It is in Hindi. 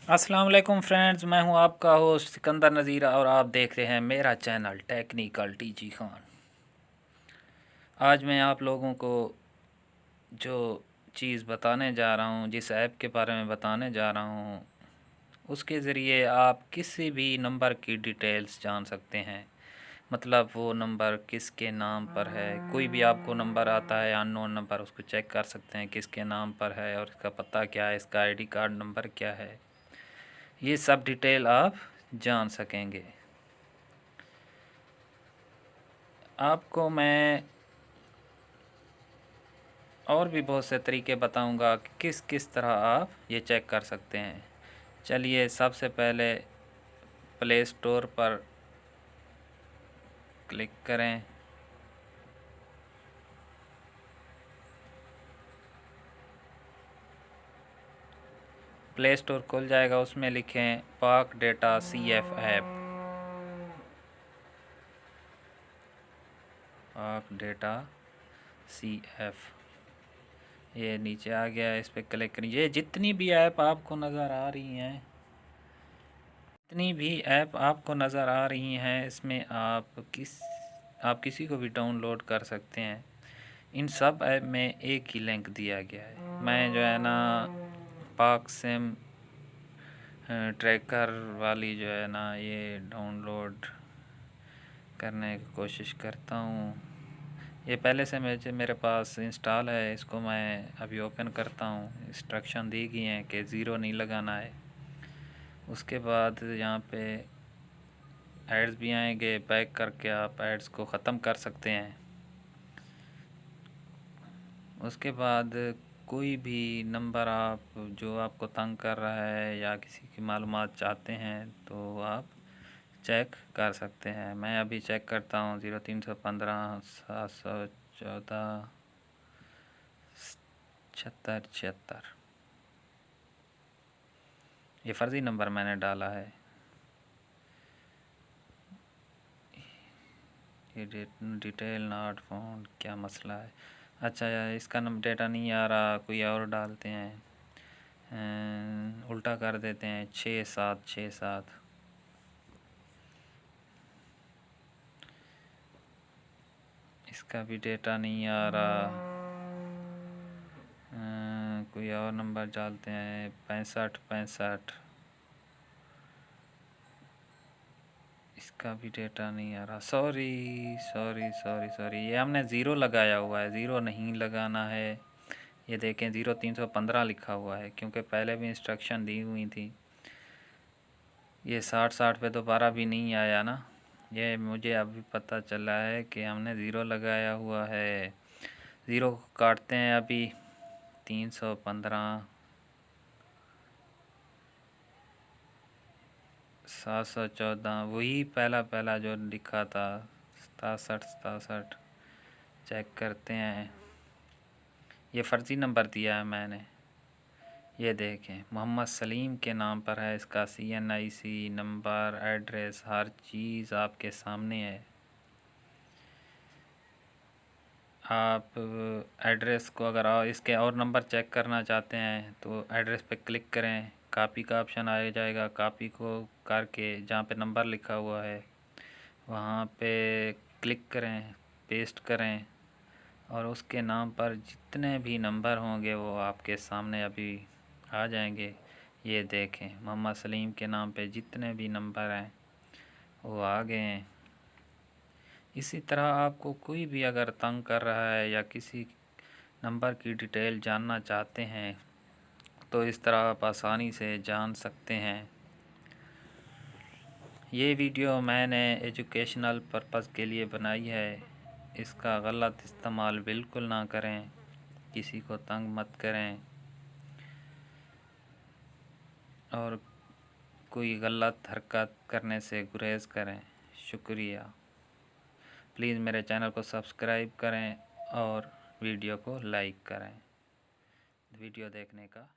अस्सलाम वालेकुम फ्रेंड्स, मैं हूं आपका होस्ट सिकंदर नज़ीर और आप देख रहे हैं मेरा चैनल टेक्निकल टीजी खान। आज मैं आप लोगों को जो चीज़ बताने जा रहा हूं, जिस ऐप के बारे में बताने जा रहा हूं, उसके ज़रिए आप किसी भी नंबर की डिटेल्स जान सकते हैं। मतलब वो नंबर किसके नाम पर है। कोई भी आपको नंबर आता है अननोन नंबर, उसको चेक कर सकते हैं किसके नाम पर है और इसका पता क्या है, इसका आईडी कार्ड नंबर क्या है। ये सब डिटेल आप जान सकेंगे। आपको मैं और भी बहुत से तरीके बताऊंगा कि किस किस तरह आप ये चेक कर सकते हैं। चलिए सबसे पहले प्ले स्टोर पर क्लिक करें। प्ले स्टोर खुल जाएगा, उसमें लिखें पाक डेटा CF ऐप। पाक डेटा CF, ये नीचे आ गया, इस पर क्लिक करिए। जितनी भी ऐप आपको नज़र आ रही हैं, जितनी भी ऐप आपको नज़र आ रही हैं, इसमें आप किसी को भी डाउनलोड कर सकते हैं। इन सब ऐप में एक ही लिंक दिया गया है। मैं जो है ना पाक सिम ट्रैकर वाली जो है ना ये डाउनलोड करने की कोशिश करता हूँ। ये पहले से मेरे पास इंस्टॉल है, इसको मैं अभी ओपन करता हूँ। इंस्ट्रक्शन दी गई हैं कि ज़ीरो नहीं लगाना है। उसके बाद यहाँ पे एड्स भी आएंगे, बैक करके आप एड्स को ख़त्म कर सकते हैं। उसके बाद कोई भी नंबर आप जो आपको तंग कर रहा है या किसी की मालूमात चाहते हैं तो आप चेक कर सकते हैं। मैं अभी चेक करता हूँ 0315 714 7676। ये फ़र्ज़ी नंबर मैंने डाला है। ये डिटेल नॉट फाउंड, क्या मसला है? अच्छा यार, इसका डेटा नहीं आ रहा, कोई और डालते हैं। उल्टा कर देते हैं 6767। इसका भी डेटा नहीं आ रहा। कोई और नंबर डालते हैं 6565। इसका भी डेटा नहीं आ रहा। सॉरी सॉरी सॉरी सॉरी, ये हमने ज़ीरो लगाया हुआ है, ज़ीरो नहीं लगाना है। ये देखें 0315 लिखा हुआ है, क्योंकि पहले भी इंस्ट्रक्शन दी हुई थी। ये 60 पे दोबारा भी नहीं आया ना। ये मुझे अभी पता चला है कि हमने ज़ीरो लगाया हुआ है। ज़ीरो को काटते हैं अभी। 315 714, वही पहला जो लिखा था 6767। चेक करते हैं। ये फ़र्ज़ी नंबर दिया है मैंने। ये देखें मोहम्मद सलीम के नाम पर है, इसका CNIC नंबर, एड्रेस, हर चीज़ आपके सामने है। आप एड्रेस को अगर इसके और नंबर चेक करना चाहते हैं तो एड्रेस पे क्लिक करें, कॉपी का ऑप्शन आ जाएगा। कॉपी को करके जहाँ पे नंबर लिखा हुआ है वहाँ पे क्लिक करें, पेस्ट करें और उसके नाम पर जितने भी नंबर होंगे वो आपके सामने अभी आ जाएंगे। ये देखें मोहम्मद सलीम के नाम पे जितने भी नंबर हैं वो आ गए हैं। इसी तरह आपको कोई भी अगर तंग कर रहा है या किसी नंबर की डिटेल जानना चाहते हैं तो इस तरह आप आसानी से जान सकते हैं। ये वीडियो मैंने एजुकेशनल पर्पज़ के लिए बनाई है। इसका गलत इस्तेमाल बिल्कुल ना करें, किसी को तंग मत करें और कोई गलत हरकत करने से गुरेज करें। शुक्रिया। प्लीज़ मेरे चैनल को सब्सक्राइब करें और वीडियो को लाइक करें। वीडियो देखने का